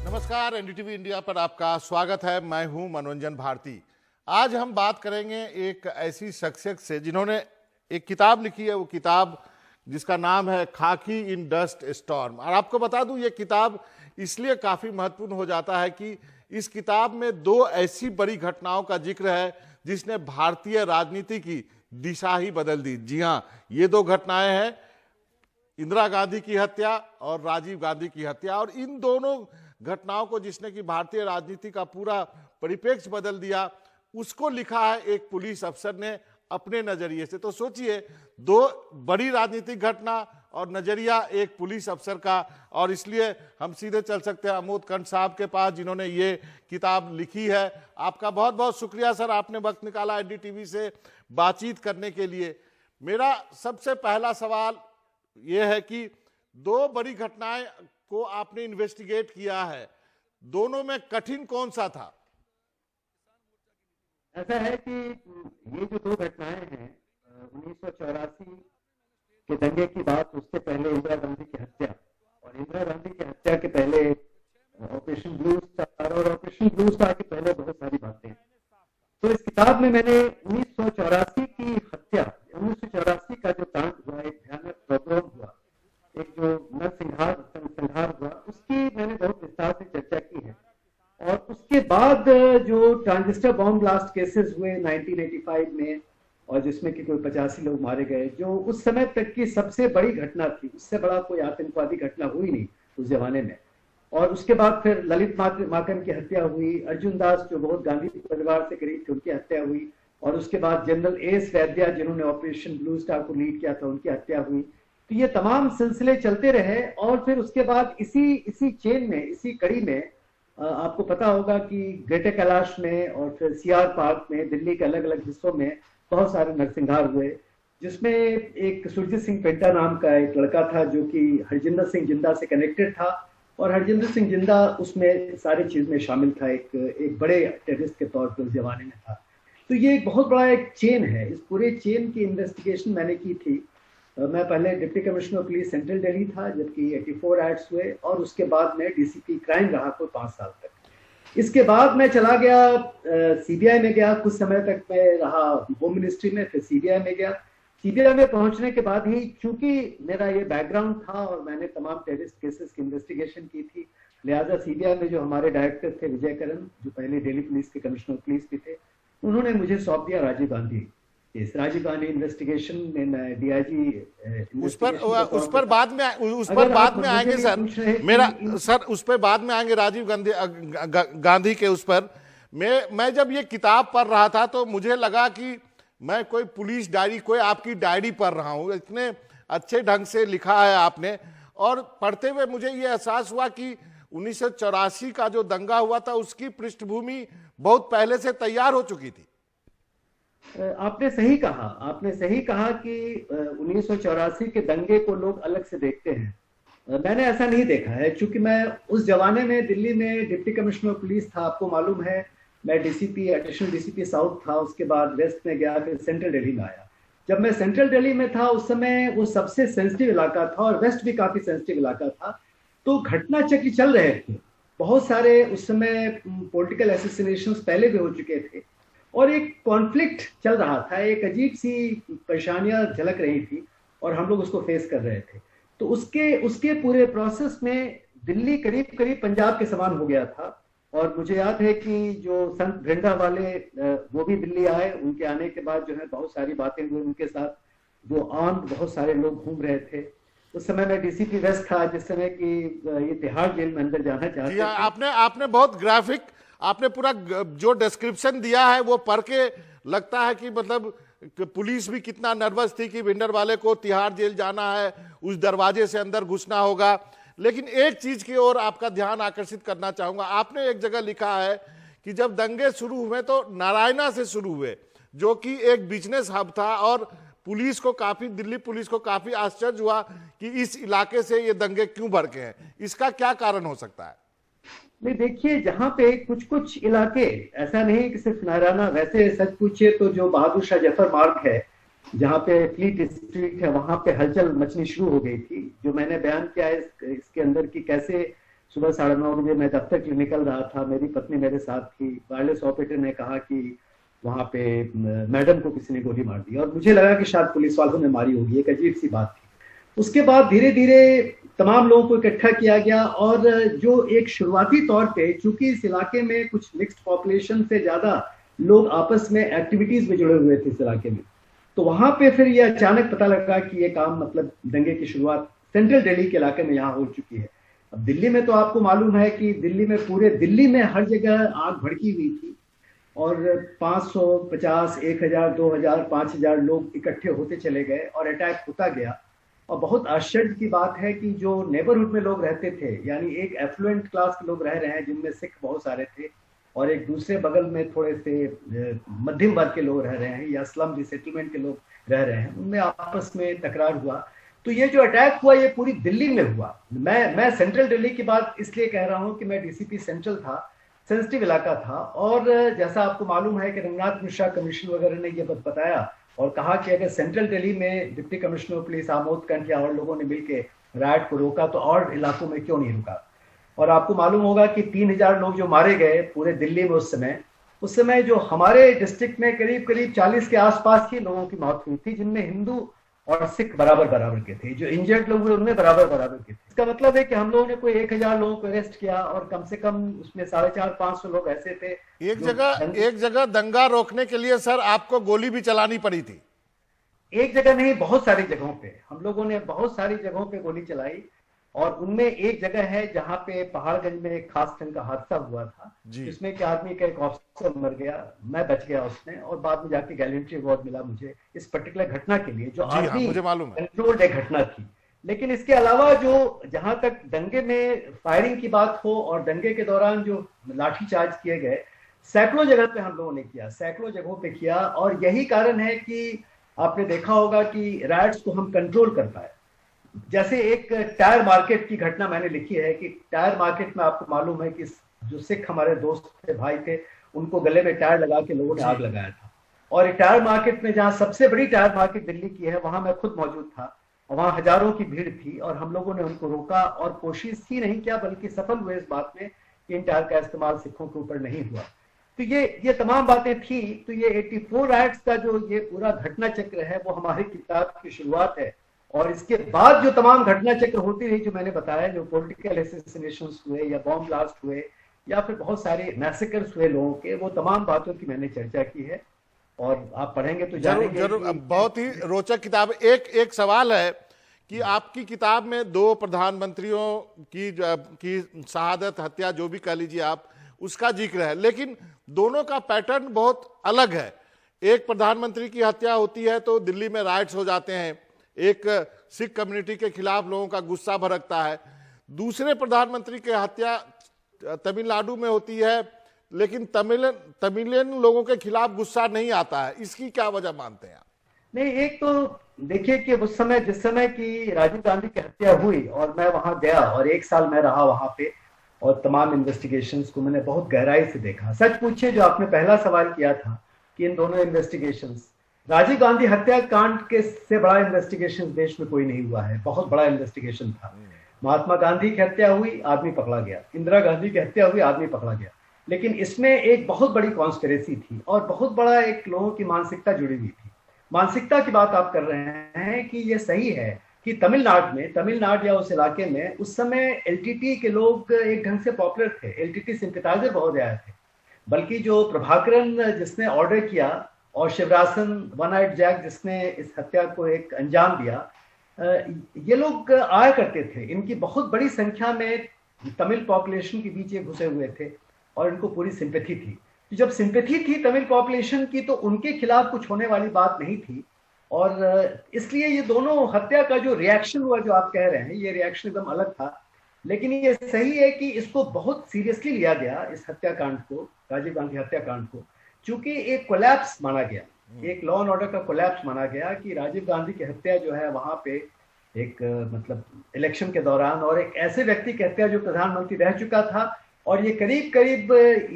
नमस्कार, NDTV India पर आपका स्वागत है। मैं हूं मनोरंजन भारती। आज हम बात करेंगे एक ऐसी शख्सियत से जिन्होंने एक किताब लिखी है। वो किताब जिसका नाम है खाकी इन डस्ट स्टॉर्म। और आपको बता दूं, ये किताब इसलिए काफ़ी महत्वपूर्ण हो जाता है कि इस किताब में दो ऐसी बड़ी घटनाओं का जिक्र है जिसने भारतीय राजनीति की दिशा ही बदल दी। जी हाँ, ये दो घटनाएं हैं, इंदिरा गांधी की हत्या और राजीव गांधी की हत्या। और इन दोनों घटनाओं को जिसने कि भारतीय राजनीति का पूरा परिप्रेक्ष्य बदल दिया, उसको लिखा है एक पुलिस अफसर ने अपने नजरिए से। तो सोचिए, दो बड़ी राजनीतिक घटना और नजरिया एक पुलिस अफसर का। और इसलिए हम सीधे चल सकते हैं अमोद कंठ साहब के पास, जिन्होंने ये किताब लिखी है। आपका बहुत बहुत शुक्रिया सर, आपने वक्त निकाला एनडीटीवी से बातचीत करने के लिए। मेरा सबसे पहला सवाल ये है कि दो बड़ी घटनाएं को आपने इन्वेस्टिगेट किया है, दोनों में कठिन कौन सा था? ऐसा है कि ये जो दो घटनाएं हैं 1984 के दंगे की बात, उससे पहले इंदिरा गांधी की हत्या, और इंदिरा गांधी की हत्या के पहले ऑपरेशन ब्लू स्टार, और ऑपरेशन ब्लू स्टार के पहले बहुत सारी बातें। तो इस किताब में मैंने 1984 की हत्या, 1984 का जो कांड हुआ, एक भयानक प्रोग्राम हुआ, एक जो नरसंहार हुआ, उसकी मैंने बहुत विस्तार से चर्चा की है। और उसके बाद जो ट्रांजिस्टर बॉम्ब ब्लास्ट केसेस हुए 1985 में, और जिसमें कि कोई 85 लोग मारे गए, जो उस समय तक की सबसे बड़ी घटना थी। उससे बड़ा कोई आतंकवादी घटना हुई नहीं उस जमाने में। और उसके बाद फिर ललित माकन की हत्या हुई, अर्जुन दास जो बहुत गांधी परिवार से करीब थे, उनकी हत्या हुई। और उसके बाद जनरल एस वैद्या, जिन्होंने ऑपरेशन ब्लू स्टार को लीड किया था, उनकी हत्या हुई। तो ये तमाम सिलसिले चलते रहे। और फिर उसके बाद इसी चेन में, इसी कड़ी में आपको पता होगा कि ग्रेटर कैलाश में और फिर सीआर पार्क में, दिल्ली के अलग अलग हिस्सों में बहुत सारे नरसंहार हुए, जिसमें एक सुरजीत सिंह पेंटा नाम का एक लड़का था जो कि हरजिंदर सिंह जिंदा से कनेक्टेड था। और हरजिंदर सिंह जिंदा उसमें सारी चीज में शामिल था, एक बड़े टेररिस्ट के तौर पर उस जमाने में था। तो ये एक बहुत बड़ा एक चेन है। इस पूरे चेन की इन्वेस्टिगेशन मैंने की थी। मैं पहले deputy commissioner police central Delhi था, जबकि 84 एक्ट्स हुए, और उसके बाद मैं डीसीपी क्राइम रहा कोई 5 साल तक। इसके बाद मैं चला गया सीबीआई में गया, कुछ समय तक मैं रहा होम मिनिस्ट्री में, फिर सीबीआई में गया। सीबीआई में पहुंचने के बाद ही, चूंकि मेरा ये बैकग्राउंड था और मैंने तमाम टेररिस्ट केसेस की इन्वेस्टिगेशन की थी, लिहाजा सीबीआई में जो हमारे डायरेक्टर थे विजय करण, जो पहले दिल्ली पुलिस के कमिश्नर पुलिस भी थे, उन्होंने मुझे सौंप दिया राजीव गांधी। इस राजीव गांधी इन्वेस्टिगेशन में मैं डीआईजी उस पर बाद में आएंगे सर। उस पर बाद में आएंगे राजीव गांधी के उस पर। मैं जब ये किताब पढ़ रहा था तो मुझे लगा कि मैं कोई पुलिस डायरी, कोई आपकी डायरी पढ़ रहा हूँ। इतने अच्छे ढंग से लिखा है आपने। और पढ़ते हुए मुझे ये एहसास हुआ कि 1984 का जो दंगा हुआ था, उसकी पृष्ठभूमि बहुत पहले से तैयार हो चुकी थी। आपने सही कहा कि 1984 के दंगे को लोग अलग से देखते हैं। मैंने ऐसा नहीं देखा है, क्योंकि मैं उस जमाने में दिल्ली में डिप्टी कमिश्नर पुलिस था। आपको मालूम है, मैं डीसीपी, एडिशनल डीसीपी साउथ था, उसके बाद वेस्ट में गया, फिर सेंट्रल दिल्ली में आया। जब मैं सेंट्रल दिल्ली में था उस समय वो सबसे सेंसिटिव इलाका था, और वेस्ट भी काफी सेंसिटिव इलाका था। तो घटना चक्र चल रहे थे बहुत सारे। उस समय पॉलिटिकल असैसिनेशंस पहले भी हो चुके थे, और एक कॉन्फ्लिक्ट चल रहा था, एक अजीब सी परेशानियां झलक रही थी, और हम लोग उसको फेस कर रहे थे। तो उसके पूरे प्रोसेस में दिल्ली करीब करीब पंजाब के समान हो गया था। और मुझे याद है कि जो संत भिंडा वाले वो भी दिल्ली आए। उनके आने के बाद जो है बहुत सारी बातें हुई उनके साथ, जो बहुत सारे लोग घूम रहे थे। उस समय मैं डीसीपी वेस्ट था, जिस समय कि ये तिहाड़ जेल में अंदर जाना चाहते थे। आपने बहुत ग्राफिक, आपने पूरा जो डिस्क्रिप्शन दिया है वो पढ़ के लगता है कि मतलब पुलिस भी कितना नर्वस थी कि भिंडर वाले को तिहाड़ जेल जाना है, उस दरवाजे से अंदर घुसना होगा। लेकिन एक चीज की ओर आपका ध्यान आकर्षित करना चाहूंगा। आपने एक जगह लिखा है कि जब दंगे शुरू हुए तो नारायणा से शुरू हुए, जो कि एक बिजनेस हब था, और दिल्ली पुलिस को काफी आश्चर्य हुआ कि इस इलाके से ये दंगे क्यों भड़के हैं। इसका क्या कारण हो सकता है? नहीं, देखिए, जहाँ पे कुछ कुछ इलाके, ऐसा नहीं कि सिर्फ नारायणा, वैसे सच पूछे तो जो बहादुर शाह जफर मार्ग है, जहाँ पे फ्लीट स्ट्रीट है, वहां पे हलचल मचनी शुरू हो गई थी। जो मैंने बयान किया है इसके अंदर कि कैसे सुबह 9:30 बजे मैं दफ्तर के लिए निकल रहा था, मेरी पत्नी मेरे साथ थी। वायरलेस ऑपरेटर ने कहा कि वहां पे मैडम को किसी ने गोली मार दी, और मुझे लगा कि शायद पुलिस वालों ने मारी होगी। एक अजीब सी बात थी। उसके बाद धीरे धीरे तमाम लोगों को इकट्ठा किया गया, और जो एक शुरुआती तौर पे, चूंकि इस इलाके में कुछ मिक्स्ड पॉपुलेशन से ज्यादा लोग आपस में एक्टिविटीज में जुड़े हुए थे इस इलाके में, तो वहां पे फिर ये अचानक पता लगा कि ये काम, मतलब दंगे की शुरुआत सेंट्रल दिल्ली के इलाके में यहाँ हो चुकी है। अब दिल्ली में तो आपको मालूम है कि दिल्ली में, पूरे दिल्ली में हर जगह आग भड़की हुई थी, और 550, 1000, 2000, 5000 लोग इकट्ठे होते चले गए और अटैक होता गया। और बहुत आश्चर्य की बात है कि जो नेबरहुड में लोग रहते थे, यानी एक एफ्लुएंट क्लास के लोग रह रहे हैं जिनमें सिख बहुत सारे थे, और एक दूसरे बगल में थोड़े से मध्यम वर्ग के लोग रह रहे हैं, या स्लम रिसेटलमेंट के लोग रह रहे हैं, उनमें आपस में तकरार हुआ। तो ये जो अटैक हुआ ये पूरी दिल्ली में हुआ। मैं सेंट्रल दिल्ली की बात इसलिए कह रहा हूँ कि मैं डीसीपी सेंट्रल था, सेंसिटिव इलाका था, और जैसा आपको मालूम है कि रंगनाथ मिश्रा कमिश्नर वगैरह ने ये बताया और कहा कि अगर सेंट्रल दिल्ली में deputy commissioner of police Amod कंठ या और लोगों ने मिलकर राइट को रोका, तो और इलाकों में क्यों नहीं रुका। और आपको मालूम होगा कि 3000 लोग जो मारे गए पूरे दिल्ली में उस समय जो हमारे डिस्ट्रिक्ट में करीब करीब 40 के आसपास ही लोगों की मौत हुई थी, जिनमें हिंदू और सिख बराबर बराबर के थे। जो इंजर्ड लोग हुए उनमें बराबर बराबर के थे। इसका मतलब है कि हम लोगों ने कोई 1000 लोगों को अरेस्ट किया, और कम से कम उसमें 450-500 लोग ऐसे थे। एक जगह दंगा रोकने के लिए सर आपको गोली भी चलानी पड़ी थी। एक जगह नहीं, बहुत सारी जगहों पे हम लोगों ने बहुत सारी जगहों पे गोली चलाई, और उनमें एक जगह है जहां पे पहाड़गंज में एक खास ढंग का हादसा हुआ था, जिसमें कि आदमी का एक ऑफिसर मर गया, मैं बच गया उसमें, और बाद में जाके गैलेंट्री अवार्ड मिला मुझे इस पर्टिकुलर घटना के लिए, जो आदमी कंट्रोल्ड एक घटना थी। लेकिन इसके अलावा जो, जहां तक दंगे में फायरिंग की बात हो और दंगे के दौरान जो लाठीचार्ज किए गए, सैकड़ों जगह पे हम लोगों ने किया, सैकड़ों जगहों पे किया। और यही कारण है कि आपने देखा होगा कि राइट्स को हम कंट्रोल कर पाए। जैसे एक टायर मार्केट की घटना मैंने लिखी है कि टायर मार्केट में आपको मालूम है कि जो सिख हमारे दोस्त थे, भाई थे, उनको गले में टायर लगा के लोगों ने आग लगाया था। और टायर मार्केट में, जहां सबसे बड़ी टायर मार्केट दिल्ली की है, वहां मैं खुद मौजूद था, वहां हजारों की भीड़ थी, और हम लोगों ने उनको रोका, और कोशिश ही नहीं किया बल्कि सफल हुए इस बात में कि इन टायर का इस्तेमाल सिखों के ऊपर नहीं हुआ। तो ये तमाम बातें थी। तो ये 84 राइट्स का जो ये पूरा घटना चक्र है वो हमारी किताब की शुरुआत है, और इसके बाद जो तमाम घटना चक्र होती रही, जो मैंने बताया, जो पॉलिटिकल असैसिनेशंस हुए या बॉम्ब ब्लास्ट हुए या फिर बहुत सारे मैसेकर्स हुए लोगों के, वो तमाम बातों की मैंने चर्चा की है, और आप पढ़ेंगे तो जानेंगे। जरूर बहुत ही रोचक किताब। एक सवाल है कि आपकी किताब में 2 प्रधानमंत्रियों की शहादत, हत्या, जो भी कह लीजिए आप, उसका जिक्र है, लेकिन दोनों का पैटर्न बहुत अलग है। एक प्रधानमंत्री की हत्या होती है तो दिल्ली में राइट्स हो जाते हैं, एक सिख कम्युनिटी के खिलाफ लोगों का गुस्सा भड़कता है। दूसरे प्रधानमंत्री की हत्या तमिलनाडु में होती है, लेकिन तमिलियन लोगों के खिलाफ गुस्सा नहीं आता है। इसकी क्या वजह मानते हैं आप? नहीं, एक तो देखिए कि उस समय, जिस समय की राजीव गांधी की हत्या हुई, और मैं वहां गया और 1 साल मैं रहा वहां पे, और तमाम इन्वेस्टिगेशंस को मैंने बहुत गहराई से देखा। सच पूछिए, जो आपने पहला सवाल किया था कि इन दोनों इन्वेस्टिगेशंस, राजीव गांधी हत्याकांड के से बड़ा इन्वेस्टिगेशन देश में कोई नहीं हुआ है, बहुत बड़ा इन्वेस्टिगेशन था। महात्मा गांधी की हत्या हुई, आदमी पकड़ा गया, इंदिरा गांधी की हत्या हुई, आदमी पकड़ा गया, लेकिन इसमें एक बहुत बड़ी कॉन्स्पिरेसी थी, और बहुत बड़ा एक लोगों की मानसिकता जुड़ी हुई थी। मानसिकता की बात आप कर रहे हैं कि ये सही है कि तमिलनाडु या उस इलाके में उस समय एलटीटी के लोग एक ढंग से पॉपुलर थे, एलटीटी सिंपैथाइजर बहुत ज्यादा थे। बल्कि जो प्रभाकरन जिसने ऑर्डर किया, और शिवरासन वन आइड जैक जिसने इस हत्या को एक अंजाम दिया, ये लोग आया करते थे। इनकी बहुत बड़ी संख्या में तमिल पॉपुलेशन के बीच ये घुसे हुए थे, और इनको पूरी सिंपैथी थी। जब सिंपैथी थी तमिल पॉपुलेशन की, तो उनके खिलाफ कुछ होने वाली बात नहीं थी, और इसलिए ये दोनों हत्या का जो रिएक्शन हुआ, जो आप कह रहे हैं, ये रिएक्शन एकदम अलग था। लेकिन ये सही है कि इसको बहुत सीरियसली लिया गया, इस हत्याकांड को, राजीव गांधी हत्याकांड को, चूंकि एक कोलैप्स माना गया, एक लॉ एंड ऑर्डर का कोलैप्स माना गया कि राजीव गांधी की हत्या जो है वहां पे एक मतलब इलेक्शन के दौरान, और एक ऐसे व्यक्ति की हत्या जो प्रधानमंत्री रह चुका था, और ये करीब करीब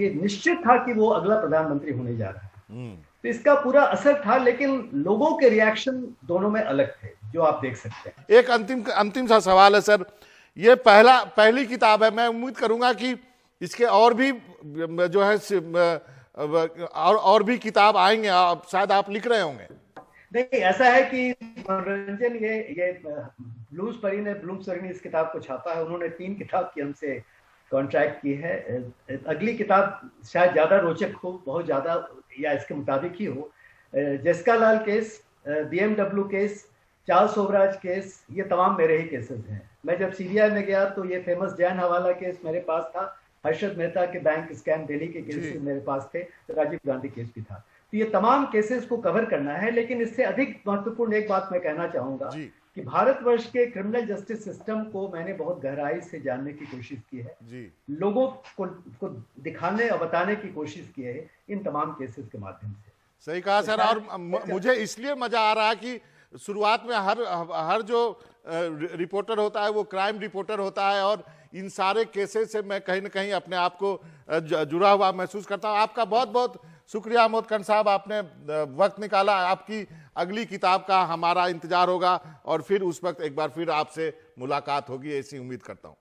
ये निश्चित था कि वो अगला प्रधानमंत्री होने जा रहा है। तो इसका पूरा असर था, लेकिन लोगों के रिएक्शन दोनों में अलग थे, जो आप देख सकते हैं। एक अंतिम सा सवाल है सर ये पहली किताब है। मैं उम्मीद करूंगा कि इसके और भी जो है और भी किताब आएंगे, शायद आप लिख रहे होंगे। नहीं, ऐसा है कि मनोरंजन ये ब्लूमसबरी ने इस किताब को छापा है। उन्होंने 3 किताब की हमसे कॉन्ट्रैक्ट की है। अगली किताब शायद ज्यादा रोचक हो, बहुत ज्यादा या इसके मुताबिक ही हो। Jessica Lal case, BMW case, Charles Sobhraj case, ये तमाम मेरे ही केसेस हैं। मैं जब CBI में गया तो ये फेमस जैन हवाला केस मेरे पास था, हर्षद मेहता के बैंक स्कैम दिल्ली के केसेस मेरे पास थे, राजीव गांधी केस भी था। तो ये तमाम केसेस को कवर करना है। लेकिन इससे अधिक महत्वपूर्ण एक बात मैं कहना चाहूंगा कि भारतवर्ष के क्रिमिनल जस्टिस सिस्टम को मैंने बहुत गहराई से जानने की कोशिश की है, लोगों को दिखाने और बताने की कोशिश की है इन तमाम केसेस के माध्यम से। सही कहा सर। और मुझे इसलिए मजा आ रहा है कि शुरुआत में हर जो रिपोर्टर होता है वो क्राइम रिपोर्टर होता है, और इन सारे केसेस से मैं कहीं ना कहीं अपने आप को जुड़ा हुआ महसूस करता हूँ। आपका बहुत बहुत शुक्रिया मोदकन साहब, आपने वक्त निकाला। आपकी अगली किताब का हमारा इंतजार होगा और फिर उस वक्त एक बार फिर आपसे मुलाकात होगी, ऐसी उम्मीद करता हूँ।